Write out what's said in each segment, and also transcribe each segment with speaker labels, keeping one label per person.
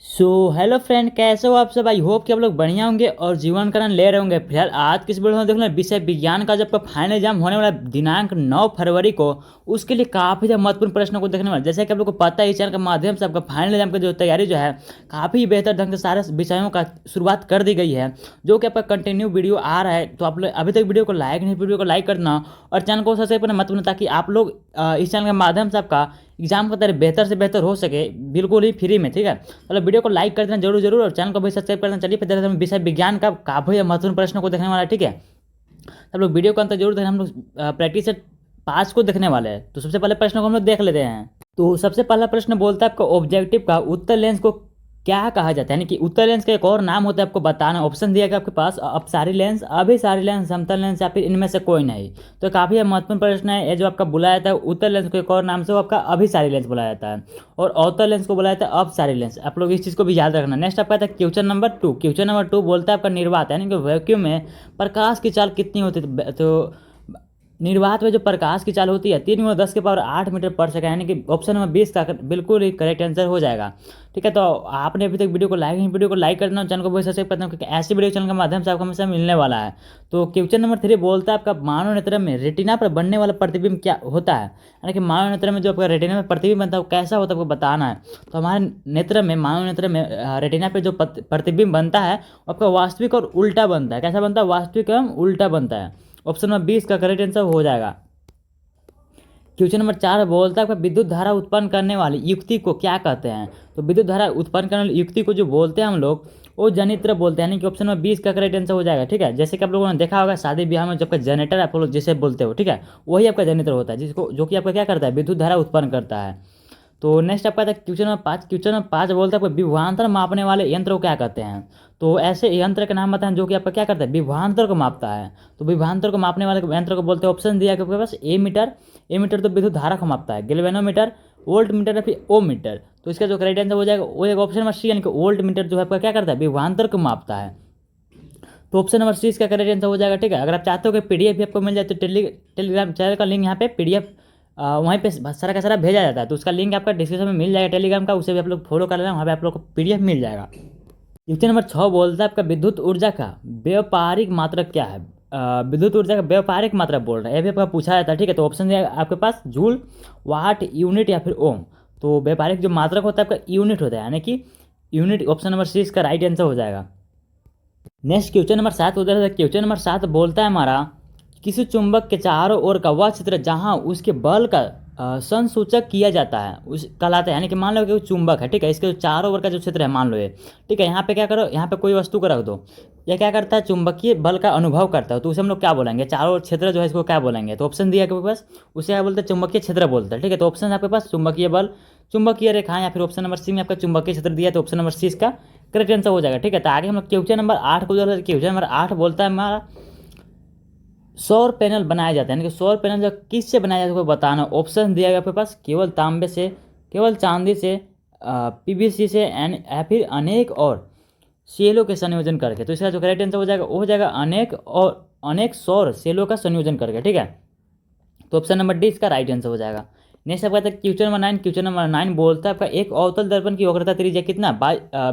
Speaker 1: Hello friend, कैसे हो आप सब। आई होप कि आप लोग बढ़िया होंगे और जीवन का आनंद ले रहे होंगे। फिलहाल आज किस वीडियो में देखना विषय विज्ञान का जब फाइनल एग्जाम होने वाला है, दिनांक 9 फरवरी को। उसके लिए काफ़ी ज़्यादा महत्वपूर्ण प्रश्नों को देखने वाला। जैसे कि आप लोग को पता है, इस चैनल के माध्यम से आपका फाइनल एग्जाम की जो तैयारी जो है काफ़ी बेहतर ढंग से सारे विषयों का शुरुआत कर दी गई है, जो कि आपका कंटिन्यू वीडियो आ रहा है। तो आप लोग अभी तक वीडियो को लाइक नहीं, वीडियो को लाइक करना और चैनल को सब्सक्राइब करना मत भूलना, ताकि आप लोग इस चैनल के माध्यम से आपका एग्जाम का तैयारी बेहतर से बेहतर हो सके, बिल्कुल ही फ्री में। ठीक है, मतलब वीडियो को लाइक कर देना जरूर जरूर और चैनल को भी सब्सक्राइब करना। चलिए फिर हम विषय विज्ञान का काफी महत्वपूर्ण प्रश्नों को देखने वाला है। ठीक है, सब लोग वीडियो को अंत जरूर देखें। हम लोग प्रैक्टिस सेट 5 को देखने वाले हैं। तो सबसे पहले प्रश्न को हम लोग देख लेते हैं। तो सबसे पहला प्रश्न बोलता है आपका ऑब्जेक्टिव का उत्तर लेंस को क्या कहा जाता है, यानी कि उत्तर लेंस का एक और नाम होता है, आपको बताना। ऑप्शन दिया गया आपके पास, अपसारी लेंस, अभिसारी लेंस, समतल लेंस या फिर इनमें से कोई नहीं। तो काफ़ी महत्वपूर्ण प्रश्न है ये जो आपका बुलाया जाता है उत्तर लेंस को एक और नाम से, वो आपका अभिसारी लेंस बुलाया जाता है और अवतल लेंस को बुलाया जाता है अपसारी लेंस। आप लोग इस चीज़ को भी याद रखना। नेक्स्ट आपका आता है क्वेश्चन नंबर 2। क्वेश्चन नंबर 2 बोलता है आपका निर्वात, यानी कि वैक्यूम में प्रकाश की चाल कितनी होती है। तो निर्वात में जो प्रकाश की चाल होती है 3×10⁸ मीटर पर सेकंड, यानी कि ऑप्शन नंबर 20 का बिल्कुल ही करेक्ट आंसर हो जाएगा। ठीक है, तो आपने अभी तक वीडियो को लाइक नहीं, वीडियो को लाइक कर देना, चैनल को भी सब्सक्राइब कर देना, क्योंकि ऐसी वीडियो चैनल के माध्यम से आपको हमेशा मिलने वाला है। तो क्वेश्चन नंबर 3 बोलता है आपका मानव नेत्र में रेटिना पर बनने वाला प्रतिबिंब क्या होता है, यानी कि मानव नेत्र में जो आपका रेटिना में प्रतिबिंब बनता है वो कैसा होता है, आपको बताना है। तो हमारे नेत्र में, मानव नेत्र में रेटिना पे जो प्रतिबिंब बनता है वो आपका वास्तविक और उल्टा बनता है। कैसा बनता है, वास्तविक एवं उल्टा बनता है। ऑप्शन नंबर 20 का करेक्ट आंसर हो जाएगा। क्वेश्चन नंबर 4 बोलता है विद्युत धारा उत्पन्न करने वाली युक्ति को क्या कहते हैं। तो विद्युत धारा उत्पन्न करने वाली युक्ति को जो बोलते हैं हम लोग, वो जनित्र बोलते हैं, यानी कि ऑप्शन नंबर 20 का करेक्ट आंसर हो जाएगा। ठीक है, जैसे कि आप लोगों ने देखा होगा शादी ब्याह में जब जनरेटर आप लोग जिसे बोलते हो, ठीक है, वही आपका जनित्र होता है, जिसको जो कि आपका क्या करता है, विद्युत धारा उत्पन्न करता है। तो नेक्स्ट आपका था क्वेश्चन नंबर 5। क्वेश्चन नंबर 5 बोलता है आपको विभवांतर मापने वाले यंत्र को क्या कहते हैं। तो ऐसे यंत्र का नाम बताएं जो कि आपका क्या करता है, विभवांतर को मापता है। तो विभवांतर को मापने वाले यंत्र को बोलते हैं, ऑप्शन दिया आपके पास, ए मीटर। ए मीटर तो विद्युत धारा को मापता है, गैल्वेनोमीटर, वोल्ट मीटर या फिर ओ मीटर। तो इसका जो करेक्ट आंसर हो जाएगा वो एक ऑप्शन नंबर सी, यानी कि वोल्ट मीटर जो है आपका क्या करता है, विभवांतर को मापता है। तो ऑप्शन नंबर सी इसका करेक्ट आंसर हो जाएगा। ठीक है, अगर आप चाहते हो कि पीडीएफ भी आपको मिल जाए तो टेलीग्राम चैनल का लिंक यहाँ पे पीडीएफ वहीं पे सारा का सारा भेजा जाता है। तो उसका लिंक आपका डिस्क्रिप्शन में मिल जाएगा टेलीग्राम का, उसे भी आप लोग फॉलो कर लेना, वहाँ पे आप लोग को पीडीएफ मिल जाएगा। क्वेश्चन नंबर 6 बोलता है आपका विद्युत ऊर्जा का व्यापारिक मात्रक क्या है। विद्युत ऊर्जा का व्यापारिक मात्रक बोल रहा है, ये भी आपका पूछा जाता है। ठीक है, तो ऑप्शन दिया आपके पास, जूल, वाट, यूनिट या फिर ओम। तो व्यापारिक जो मात्रक होता है आपका यूनिट होता है, यानी कि यूनिट। ऑप्शन नंबर सी इसका राइट आंसर हो जाएगा। नेक्स्ट क्वेश्चन नंबर 7 उधर है। क्वेश्चन नंबर 7 बोलता है हमारा, किसी चुंबक के चारों ओर का वह क्षेत्र जहां उसके बल का संसूचक किया जाता है उस कहलाता है, यानी कि मान लो कि वो चुंबक है। ठीक है, इसके चारों ओर का जो क्षेत्र है मान लो ये, ठीक है, यहाँ पे क्या करो, यहाँ पे कोई वस्तु को रख दो, यह क्या करता है, चुंबकीय बल का अनुभव करता है। तो उसे हम लोग क्या बोलेंगे, चारों ओर क्षेत्र जो है इसको क्या बोलेंगे। तो ऑप्शन दिया आपके पास, उसे क्या बोलते हैं, चुंबकीय क्षेत्र बोलते हैं। ठीक है, तो ऑप्शन आपके पास चुंबकीय बल, चुंबकीय रेखा, या फिर ऑप्शन नंबर सी में आपका चुंबकीय क्षेत्र दिया, तो ऑप्शन नंबर सी इसका करेक्ट आंसर हो जाएगा। ठीक है, तो आगे हम लोग क्वेश्चन नंबर 8 को जो है, क्वेश्चन नंबर 8 बोलता है हमारा सौर पैनल बनाया जाता है, यानी कि सौर पैनल जो किससे बनाया जाता है बताना। ऑप्शन दिया गया आपके पास, केवल तांबे से, केवल चांदी से, पीवीसी से, या फिर अनेक और सेलों के संयोजन करके। तो इसका जो करेक्ट आंसर हो जाएगा वो हो जाएगा अनेक और अनेक सौर सेलों का संयोजन करके। ठीक है, तो ऑप्शन नंबर डी इसका राइट आंसर हो जाएगा। नेक्स्ट आपका क्वेश्चन नंबर 9। क्वेश्चन नंबर 9 बोलता है आपका एक अवतल दर्पण की वक्रता त्रिज्या कितना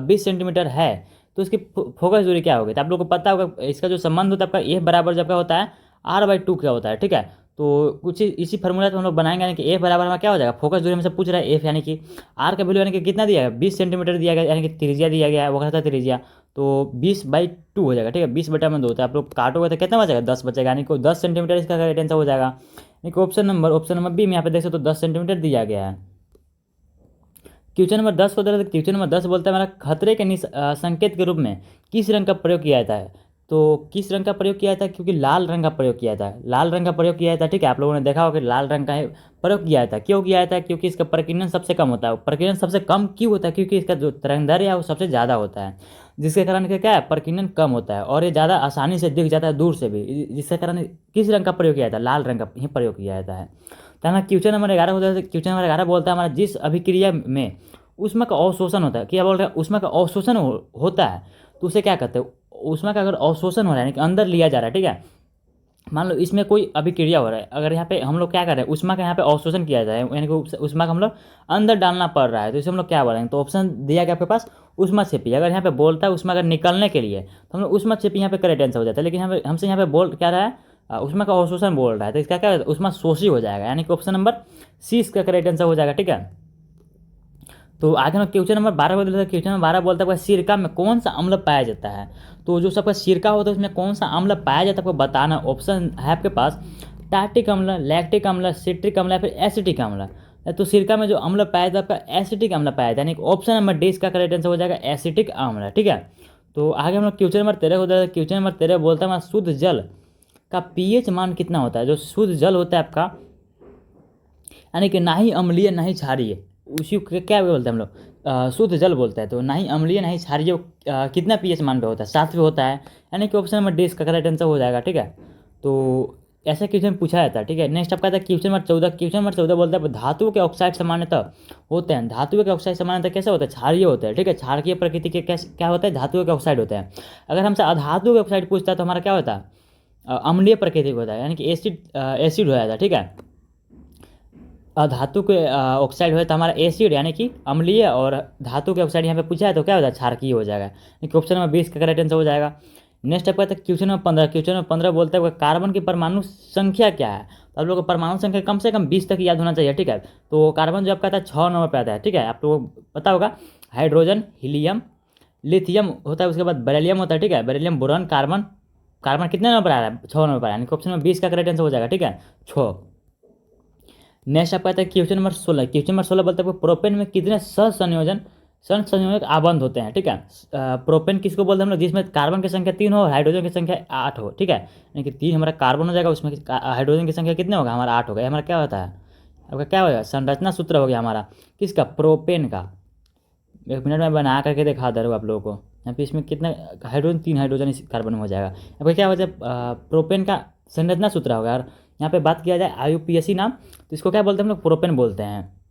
Speaker 1: 20 सेंटीमीटर है, तो इसकी फोकस दूरी क्या होगी। तो आप लोग को पता होगा इसका जो संबंध होता है आपका एफ बराबर जब का होता है r/2 क्या होता है। ठीक है, तो कुछ इसी फॉर्मूला से हम लोग बनाएंगे, यानी कि एफ बराबर हमारा क्या हो जाएगा, फोकस दूरी में से पूछ रहा है एफ, यानी कि आर का वैल्यू यानी कि कितना दिया गया, 20 सेंटीमीटर दिया गया, यानी कि त्रिज्या दिया गया है, वक्रता त्रिज्या। तो 20/2 हो जाएगा। ठीक है, 20/2 होता है, आप लोग काटोगे तो कितना बचेगा, 10 बचेगा, यानी कि 10 सेंटीमीटर इसका करेक्ट आंसर हो जाएगा। यानी कि ऑप्शन नंबर बी में यहाँ पे देख सकते हो 10 सेंटीमीटर दिया गया है। क्वेश्चन नंबर 10 को देखते, क्वेश्चन नंबर 10 बोलता है हमारा खतरे के संकेत के रूप में किस रंग का प्रयोग किया जाता है। तो किस रंग का प्रयोग किया जाता है, क्योंकि लाल रंग का प्रयोग किया जाता है, लाल रंग का प्रयोग किया जाता है। ठीक है, आप लोगों ने देखा होगा कि लाल रंग का प्रयोग किया जाता है। क्यों किया जाता है, क्योंकि इसका प्रकीर्णन सबसे कम होता है। प्रकीर्णन सबसे कम क्यों होता है, क्योंकि इसका जो तरंगदैर्घ्य है वो सबसे ज़्यादा होता है, जिसके कारण क्या है, प्रकीर्णन कम होता है और ये ज़्यादा आसानी से दिख जाता है दूर से भी, जिसके कारण किस रंग का प्रयोग किया जाता है, लाल रंग का ही प्रयोग किया जाता है। तो हमारा क्वेश्चन नंबर 11 होता है। क्वेश्चन नंबर 11 बोलता है हमारा जिस अभिक्रिया में ऊष्मा का अवशोषण होता है, क्या बोल रहे हैं, ऊष्मा का अवशोषण होता है, तो उसे क्या कहते हैं। ऊष्मा का अगर अवशोषण हो रहा है, यानी कि अंदर लिया जा रहा है, ठीक है, मान लो इसमें कोई अभिक्रिया हो रहा है, अगर यहाँ पे हम लोग क्या कर रहे हैं, उष्मा का यहाँ पे अवशोषण किया जाए, यानी कि उष्मा का हम लोग अंदर डालना पड़ रहा है, तो इसे हम लोग क्या बोलेंगे, तो ऑप्शन दिया गया आपके पास उष्मा छेपी। अगर यहाँ पे बोलता है उष्मा अगर निकलने के लिए तो हम लोग उष्मा छेपी यहाँ पे करेक्ट आंसर हो जाता है, लेकिन हमसे यहाँ पे बोल क्या रहा है, उष्मा का अवशोषण बोल रहा है, तो इसका क्या उष्मा शोषी हो जाएगा, यानी कि ऑप्शन नंबर सी इसका करेक्ट आंसर हो जाएगा। ठीक है, तो आगे हम क्वेश्चन नंबर 12 बोलते हैं। क्वेश्चन नंबर 12 बोलता है सिरका में कौन सा अम्ल पाया जाता है, तो जो सबका सिरका होता है उसमें कौन सा अम्ल पाया जाता है आपको बताना। ऑप्शन है आपके पास टार्टिक अम्ल, लैक्टिक अम्ल, सिट्रिक अम्ल या फिर एसिटिक अम्ल। तो सिरका में जो अम्ल पाया जाता है आपका एसिटिक अम्ल पाया जाता है, यानी ऑप्शन नंबर डी इसका करेक्ट आंसर हो जाएगा एसिटिक अम्ल। ठीक है, तो आगे हम लोग क्वेश्चन नंबर 13 होता है। क्वेश्चन नंबर 13 बोलता है हमारा शुद्ध जल का पीएच मान कितना होता है। जो शुद्ध जल होता है आपका, यानी कि ना ही अम्लीय ना ही क्षारीय, उसी को क्या बोलते हैं हम लोग, शुद्ध जल बोलते हैं। तो ना ही अम्लीय ना ही क्षारीय कितना पीएच मान पे होता है, 7 पे होता है, यानी कि ऑप्शन नंबर डी इसका करेक्ट आंसर हो जाएगा। ठीक है, तो ऐसा क्वेश्चन पूछा जाता है। ठीक है, नेक्स्ट आपका आता है क्वेश्चन नंबर 14। क्वेश्चन नंबर 14 बोलता है धातुओं के ऑक्साइड सामान्यतः होते हैं। धातुओं के ऑक्साइड सामान्यतः कैसे होते हैं, क्षारीय होते हैं। ठीक है, क्षारकीय प्रकृति के क्या होता है, धातुओं के ऑक्साइड होते हैं। अगर हमसे अधातुओं के ऑक्साइड पूछता है तो हमारा क्या होता है, अम्लीय प्रकृति का होता है, यानी कि एसिड हो जाता है। ठीक है, धातु के ऑक्साइड हो तो हमारा एसिड यानी कि अम्लीय, और धातु के ऑक्साइड यहाँ पे पूछा है तो क्या होता है, क्षारकीय हो जाएगा, यानी ऑप्शन नंबर 20 का करेक्ट आंसर हो जाएगा। नेक्स्ट आपका है क्वेश्चन नंबर 15। क्वेश्चन नंबर 15 बोलता है कार्बन की परमाणु संख्या क्या है। तो आप लोगों को परमाणु संख्या कम से कम 20 तक याद होना चाहिए। ठीक है, तो कार्बन जो आपका आता है 6 नंबर पे आता है। ठीक है, आप लोगों को पता होगा हाइड्रोजन, हीलियम, लिथियम होता है, उसके बाद बेरिलियम होता है। ठीक है, बेरिलियम, बोरॉन, कार्बन। कार्बन कितने नंबर पर आ रहा है, 6 नंबर पर, यानी ऑप्शन नंबर 20 का करेक्ट आंसर हो जाएगा। ठीक है, 6। नेक्स्ट आपका आता है क्वेश्चन नंबर 16। क्वेश्चन नंबर 16 बोलते हैं प्रोपेन में कितने सहसंयोजक आबंध होते हैं। ठीक है, प्रोपेन किसको बोलते हैं हम लोग, जिसमें कार्बन की संख्या 3 हो और हाइड्रोजन की संख्या 8 हो। ठीक है, यानी कि 3 हमारा कार्बन हो जाएगा, उसमें हाइड्रोजन की संख्या कितने होगा, हमारा 8 होगा। हमारा क्या होता है, आपका क्या होगा, संरचना सूत्र हो गया हमारा किसका, प्रोपेन का। 1 मिनट में बना करके दिखा दे रहा हूँ आप लोगों को। यहाँ पे इसमें कितना हाइड्रोजन, 3 हाइड्रोजन इस कार्बन में हो जाएगा। आपका क्या हो जाए, प्रोपेन का संरचना सूत्र होगा। और यहाँ पे बात किया जाए IUPAC नाम, तो इसको क्या बोलते हैं हम लोग, प्रोपेन बोलते हैं।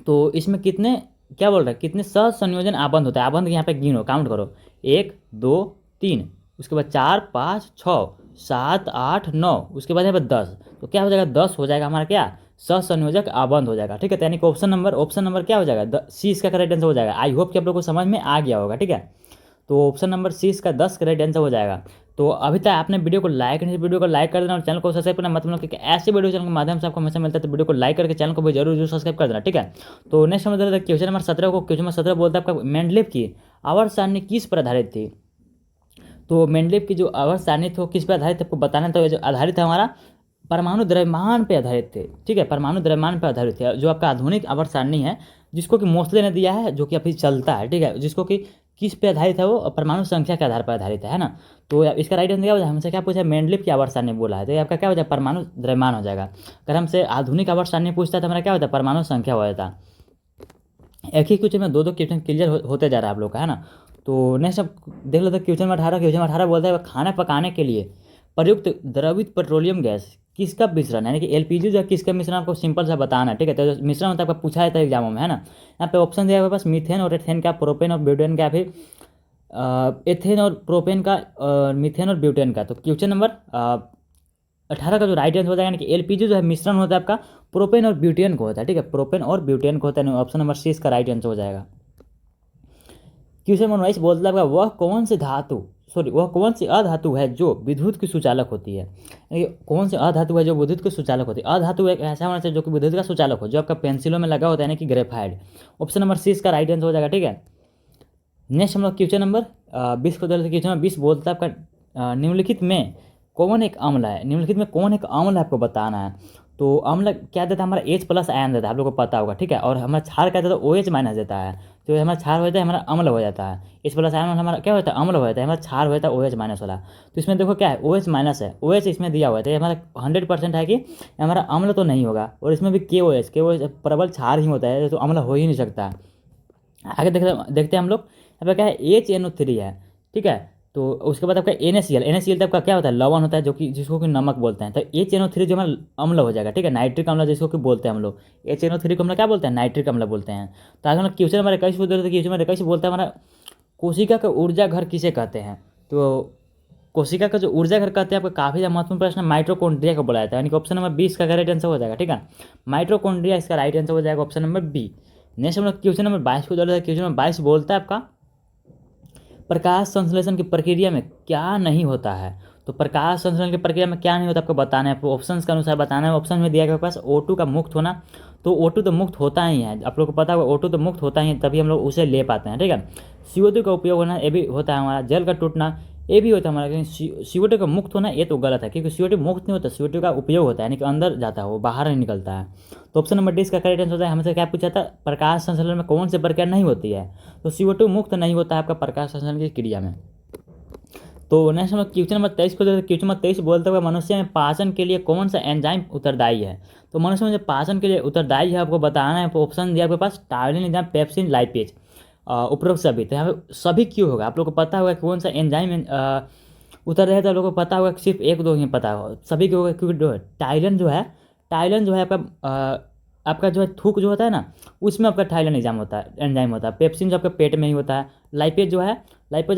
Speaker 1: तो इसमें कितने क्या बोल रहे हैं, कितने सहसंयोजन आबंध होता है। आबंध यहाँ पे गिनो, काउंट करो, 1 2 3, उसके बाद 4 5 6 7 8 9, उसके बाद यहाँ पे 10। तो क्या हो जाएगा, 10 हो जाएगा हमारा क्या, सहसंयोजक आबंध हो जाएगा। ठीक है, तो यानी कि ऑप्शन नंबर क्या हो जाएगा, सी इसका करेक्ट आंसर हो जाएगा। आई होप कि आप लोग को समझ में आ गया होगा। ठीक है, तो ऑप्शन नंबर सी इसका 10 करेक्ट आंसर हो जाएगा। तो अभी तक आपने वीडियो को लाइक नहीं, वीडियो को लाइक कर देना और चैनल को सब्सक्राइब करना, मतलब कि ऐसे वीडियो चैनल के माध्यम से आपको हमेशा मिलता है, तो वीडियो को लाइक करके चैनल को भी जरूर सब्सक्राइब कर देना। ठीक है, तो नेक्स्ट हम क्वेश्चन नंबर 17 को। क्वेश्चन नंबर 17 बोलता है आपका मेंडलीव की आवर्त सारणी किस पर आधारित थी। तो मेंडलीव की जो आवर्त सारणी थी वो किस पर आधारित, आपको बताना। तो जो आधारित है हमारा परमाणु द्रव्यमान पे आधारित थे। ठीक है, परमाणु द्रव्यमान पे आधारित थे, जो आपका आधुनिक आवर्त सारणी है, जिसको कि मोस्ले ने दिया है, जो कि अभी चलता है। ठीक है, जिसको कि किस पे आधारित है, वो परमाणु संख्या के आधार पर आधारित है ना। तो इसका राइट आंसर क्या हो जाए, हमसे क्या पूछा है, मेंडलीव की आवर्त सारणी बोला है, तो ये आपका क्या हो जाए, परमाणु द्रव्यमान हो जाएगा। अगर हमसे आधुनिक आवर्त सारणी पूछता है तो हमारा क्या होता है, परमाणु संख्या हो जाता है। एक ही क्वेश्चन में 2 क्वेश्चन क्लियर होते जा रहा है आप लोग का, है ना। तो नेक्स्ट अब देख लेते हैं क्वेश्चन नंबर 18। क्वेश्चन नंबर 18 बोलता है खाना पकाने के लिए प्रयुक्त द्रवित पेट्रोलियम गैस किसका मिश्रण, यानी कि LPG जो है किसका मिश्रण, आपको सिंपल सा बताना है। ठीक है, तो जो मिश्रण होता है आपका पूछा जाता है एग्जामों में, है ना। यहाँ पे ऑप्शन दिया है बस मीथेन और एथेन का, प्रोपेन और ब्यूटेन का, फिर एथेन और प्रोपेन का, और मीथेन और ब्यूटेन का। तो क्वेश्चन नंबर 18 का जो राइट आंसर हो जाएगा, यानी कि LPG जो है मिश्रण होता है आपका प्रोपेन और ब्यूटेन को होता है। ठीक है, प्रोपेन और ब्यूटेन को होता है, ऑप्शन नंबर सी इसका राइट आंसर हो जाएगा। क्वेश्चन नंबर 22 बोलता है वह कौन सी अधातु है जो विद्युत की सुचालक होती है। कौन सी अधातु है जो विद्युत की सुचालक होती है। अधातु एक ऐसा होना चाहिए जो कि विद्युत का सुचालक हो, जो आपका पेंसिलों में लगा होता है, यानी कि ग्रेफाइट। ऑप्शन नंबर सी इसका राइट आंसर हो जाएगा। ठीक है, नेक्स्ट हम लोग क्वेश्चन नंबर 20 को देखते हैं। क्वेश्चन नंबर 20 बोलता है आपका निम्नलिखित में कौन एक अम्ल है, निम्नलिखित में कौन एक अम्ल है आपको बताना है। तो अम्ल क्या देता है, हमारा H+ आयन देता है, आप लोगों को पता होगा। ठीक है, और हमारा क्षार क्या देता है, OH- देता है। तो हमारा क्षार हो जाता है, हमारा अम्ल हो जाता है। H+ आयन हमारा क्या होता है, अम्ल हो जाता है, हमारा क्षार हो जाता है OH- वाला। तो इसमें देखो क्या है, OH- है, OH इसमें दिया हुआ है, तो ये हमारा 100% है कि हमारा अम्ल तो नहीं होगा। और इसमें भी KOH प्रबल क्षार ही होता है, तो अम्ल हो ही नहीं सकता। आगे देखते हैं हम लोग, यहाँ पे क्या है, HNO3 है। ठीक है, तो उसके बाद आपका NaCl तो आपका क्या होता है, लवण होता है, जो कि जिसको कि नमक बोलते हैं। तो HNO3 जो हमारा अम्ल हो जाएगा। ठीक है, नाइट्रिक अम्ल जिसको कि बोलते हैं हम लोग, HNO3 को हम लोग क्या बोलते हैं, नाइट्रिक अम्ल बोलते हैं। तो आगे हम लोग क्वेश्चन नंबर 21 बोलते हैं। क्वेश्चन नंबर 21 बोलता है हमारा कोशिका का ऊर्जा घर किसे कहते हैं। तो कोशिका का जो ऊर्जा घर कहते हैं आपका काफ़ी ज़्यादा महत्वपूर्ण प्रश्न माइटोकॉन्ड्रिया को बोला जाता है, यानी कि ऑप्शन नंबर 20 का राइट आंसर हो जाएगा। ठीक है, माइटोकॉन्ड्रिया इसका राइट आंसर हो जाएगा ऑप्शन नंबर बी। नेक्स्ट हम लोग क्वेश्चन नंबर 22 को बोला, क्वेश्चन नंबर 22 बोलता है आपका प्रकाश संश्लेषण की प्रक्रिया में क्या नहीं होता है। तो प्रकाश संश्लेषण की प्रक्रिया में क्या नहीं होता आपको बताना है, आपको ऑप्शंस के अनुसार बताना है। ऑप्शन में दिया गया पास O2 का मुक्त होना, तो O2 तो मुक्त होता ही है, आप लोग को पता होगा O2 तो मुक्त होता ही है, तभी हम लोग उसे ले पाते हैं। ठीक है, CO2 का उपयोग होना ये भी होता है हमारा, जल का टूटना ये भी होता है हमारा, लेकिन CO2 का मुक्त होना ये तो गलत है, क्योंकि CO2 मुक्त नहीं होता, CO2 का उपयोग होता है, यानी कि अंदर जाता है, वो बाहर नहीं निकलता है। तो ऑप्शन नंबर 20 का करेक्ट आंसर होता है। हमसे क्या पूछा था, प्रकाश संश्लेषण में कौन सी प्रक्रिया नहीं होती है, तो CO2 मुक्त नहीं होता है आपका प्रकाश संश्लेषण की क्रिया में। तो नेक्स्ट हम लोग क्वेश्चन नंबर 23 को, क्वेश्चन नंबर 23 बोलते हुए मनुष्य में पाचन के लिए कौन सा एंजाइम उत्तरदायी है। तो मनुष्य में जो पाचन के लिए उत्तरदायी है आपको बताना है। ऑप्शन दिया आपके पास टायलिन, एंजाइम, पेप्सिन, लाइपेज, उपरोक्त सभी। तो यहाँ पे सभी क्यों होगा, आप लोग को पता होगा कौन सा एंजाइम उत्तरदायी है, तो आप लोग को पता होगा, सिर्फ एक दो ही पता होगा, सभी क्यों होगा, क्योंकि टाइलन जो है आपका जो है थूक जो होता है ना, उसमें आपका टाइलन एंजाइम होता है। पेप्सिन जो आपका पेट में ही होता है। लाइपेज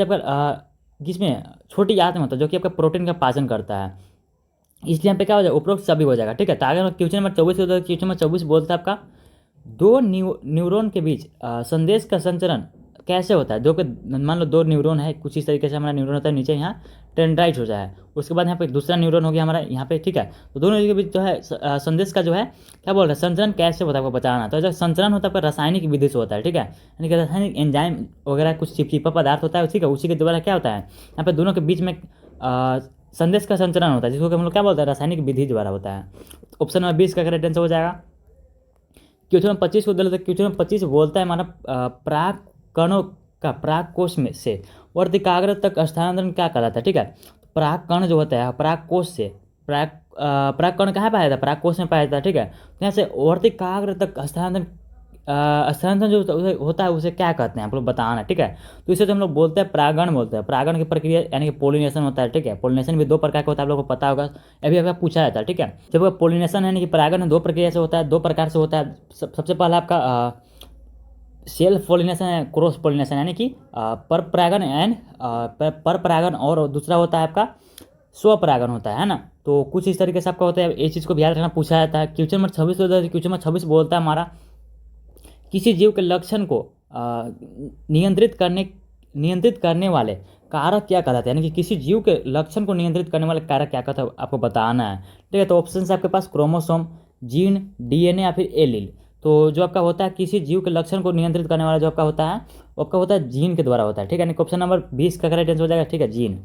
Speaker 1: आपका जिसमें छोटी आंत में होता है, जो कि आपका प्रोटीन का पाचन करता है, इसलिए यहाँ पे क्या हो जाएगा, उपरोक्त सभी हो जाएगा। ठीक है, तो आगे क्वेश्चन नंबर 24 होता है। क्वेश्चन नंबर 24 बोलता है आपका दो न्यूरॉन के बीच संदेश का संचरण कैसे होता है। मान लो दो न्यूरॉन है, कुछ इस तरीके से हमारा न्यूरॉन होता है, नीचे यहाँ टेंड्राइट हो जाए, उसके बाद यहाँ पे दूसरा न्यूरॉन हो गया हमारा यहाँ पे। ठीक है, तो दोनों के बीच जो है संदेश का जो है क्या बोल रहा है, संचरण कैसे होता है आपको बताना। तो जो संचरण होता है आपका रासायनिक विधि से होता है। ठीक है, यानी कि रासायनिक एंजाइम वगैरह कुछ चिपचिपा पदार्थ होता है, ठीक है, उसी के द्वारा क्या होता है यहाँ पे दोनों के बीच में संदेश का संचरण होता है, जिसको हम लोग क्या बोलते हैं, रासायनिक विधि द्वारा होता है। ऑप्शन नंबर 20 का करेक्ट आंसर हो जाएगा। क्वेश्चन नंबर 25 को दे, क्वेश्चन नंबर 25 बोलता है हमारा प्राक कणों का प्राक कोश में से वर्तिकाग्र तक स्थानांतरण क्या कहलाता है। ठीक है, प्राक कण जो होता है प्राक कोश से प्राक कण कहाँ पाया जाता है, प्राक कोश में पाया जाता है। ठीक है, तो यहाँ से वर्तिकाग्र तक स्थानांतरण जो होता है उसे क्या कहते हैं आप लोग बताना। ठीक है, तो इसे तो हम लोग बोलते हैं परागण बोलते हैं। परागण की प्रक्रिया यानी कि पोलिनेशन होता है। ठीक है, पोलिनेशन भी दो प्रकार का होता है, आप लोगों को पता होगा, अभी आपका पूछा जाता है। ठीक है, जब पोलिनेशन यानी कि परागण दो प्रक्रिया से होता है, दो प्रकार से होता है। सबसे पहला आपका सेल्फ पोलिनेशन है, क्रॉस पोलिनेशन यानी कि पर परागण, और दूसरा होता है आपका स्वपरागण होता है ना। तो कुछ इस तरीके से आपका होता है, ये चीज़ को भी याद रखना, पूछा जाता है। क्वेश्चन नंबर 26 होता है। क्वेश्चन नंबर 26 बोलता है हमारा किसी जीव के लक्षण को नियंत्रित करने वाले कारक क्या कहलाते हैं, यानी कि किसी जीव के लक्षण को नियंत्रित करने वाले कारक क्या कहते हैं आपको बताना है। ठीक है, तो ऑप्शन आपके पास क्रोमोसोम, जीन, डीएनए या फिर एलील। तो जो आपका होता है किसी जीव के लक्षण को नियंत्रित करने वाला जो आपका होता है वो आपका होता है जीन के द्वारा होता है। ठीक है, ऑप्शन नंबर 20 का करेक्ट आंसर हो जाएगा। ठीक है, जीन।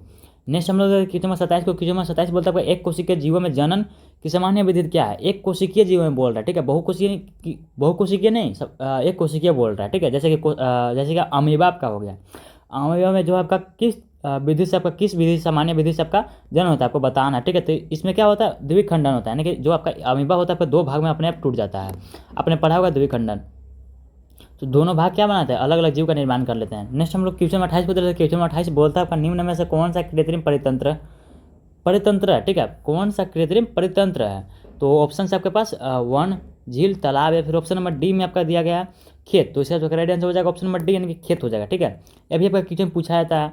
Speaker 1: नेक्स्ट हम लोग क्वेश्चन नंबर 27 को, क्वेश्चन नंबर 27 बोलता है एक कोशिकीय जीवों में जनन की सामान्य विधि क्या है। एक कोशिकीय जीव में बोल रहा है। ठीक है, बहुकोशिकीय नहीं, एक कोशिकीय बोल रहा है। ठीक है, जैसे कि अमीबा आपका हो गया, अमीबा में जो आपका किस विधि से सामान्य विधि से आपका जन्म होता है आपको बताना है। ठीक है, तो इसमें क्या होता है, द्विखंडन होता है, यानी कि जो आपका अमीबा होता है आपका दो भाग में अपने आप टूट जाता है। आपने पढ़ा होगा द्विखंडन, तो दोनों भाग क्या बनाते हैं, अलग अलग जीव का निर्माण कर लेते हैं। नेक्स्ट हम लोग क्वेश्चन 28 को देखते हैं। क्वेश्चन 28 बोलता है आपका निम्न में से कौन सा कृत्रिम परितंत्र है। ठीक है, कौन सा कृत्रिम परितंत्र है। तो ऑप्शन है आपके पास वन, झील, तालाब, या फिर ऑप्शन नंबर डी में आपका दिया गया है खेत। तो इसका जो करेक्ट आंसर हो जाएगा ऑप्शन नंबर डी, यानी कि खेत हो जाएगा। ठीक है, अभी आपका क्वेश्चन पूछा जाता है।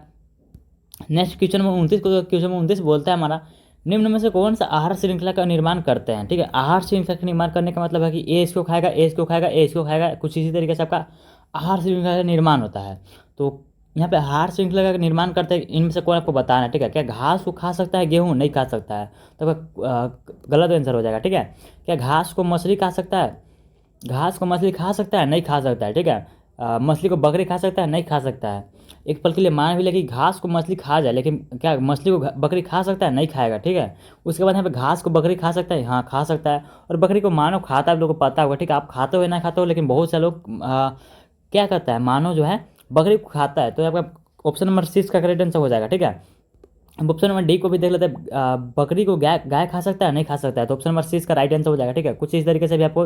Speaker 1: नेक्स्ट क्वेश्चन नंबर 29 को, क्वेश्चन नंबर 29 बोलता है हमारा निम्न में से कौन सा आहार श्रृंखला का निर्माण करते हैं। ठीक है, आहार श्रृंखला का निर्माण करने का मतलब है कि ए इसको खाएगा, ए इसको खाएगा, ए इसको खाएगा, कुछ इसी तरीके से आपका आहार श्रृंखला का निर्माण होता है। तो यहाँ पे आहार श्रृंखला का निर्माण करते हैं, इनमें से कौन आपको बताना है। ठीक है, क्या घास को खा सकता है, गेहूँ नहीं खा सकता है, तो गलत आंसर हो जाएगा। ठीक है, क्या घास को मछली खा सकता है, घास को मछली खा सकता है, नहीं खा सकता है। ठीक है, मछली को बकरी खा सकता है, नहीं खा सकता है। एक पल के लिए मान भी ले कि घास को मछली खा जाए, लेकिन क्या मछली को बकरी खा सकता है, नहीं खाएगा। ठीक है, उसके बाद यहाँ पे घास को बकरी खा सकता है, हाँ खा सकता है, और बकरी को मानव खाता है, आप लोगों को पता होगा। ठीक है, आप खाते हो ना खाते हो, लेकिन बहुत से लोग क्या करता है, मानव जो है बकरी को खाता है। तो आपका ऑप्शन नंबर 6 का करेक्ट आंसर हो जाएगा। ठीक है, अब ऑप्शन नंबर डी को भी देख लेते हैं, बकरी को गाय खा सकता है, नहीं खा सकता है। तो ऑप्शन नंबर 6 का राइट आंसर हो जाएगा। ठीक है, कुछ इस तरीके से भी आपको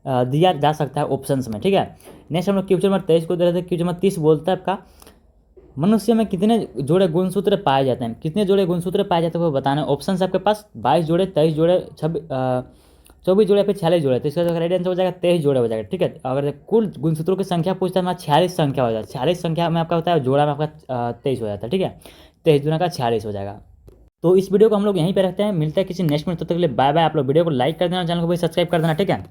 Speaker 1: दिया जा सकता है ऑप्शंस में। ठीक है, नेक्स्ट हम लोग क्वेश्चन नंबर 23 को दे रहे थे। क्वेश्चन नंबर 30 बोलता है आपका मनुष्य में कितने जोड़े गुणसूत्र पाए जाते हैं, कितने जोड़े गुणसूत्र पाए जाते हैं वो बताना है। ऑप्शन आपके पास 22 जोड़े, 23 जोड़े, 24 जोड़े, फिर 46 जोड़े। तो इसका जो राइट आंसर हो जाएगा 23 जोड़े हो जाएगा। ठीक है, अगर कुल गुणसूत्रों की संख्या पूछता है हमारा 46 संख्या हो जाता है। 46 संख्या में आपका होता है, जोड़ा में आपका 23 हो जाता है। ठीक है, 23 गुना का 46 हो जाएगा। तो इस वीडियो को हम लोग यहीं पे रखते हैं, मिलते हैं किसी नेक्स्ट में, तब तक के लिए बाय बाय। आप लोग वीडियो को लाइक कर देना, चैनल को भी सब्सक्राइब कर देना, ठीक है।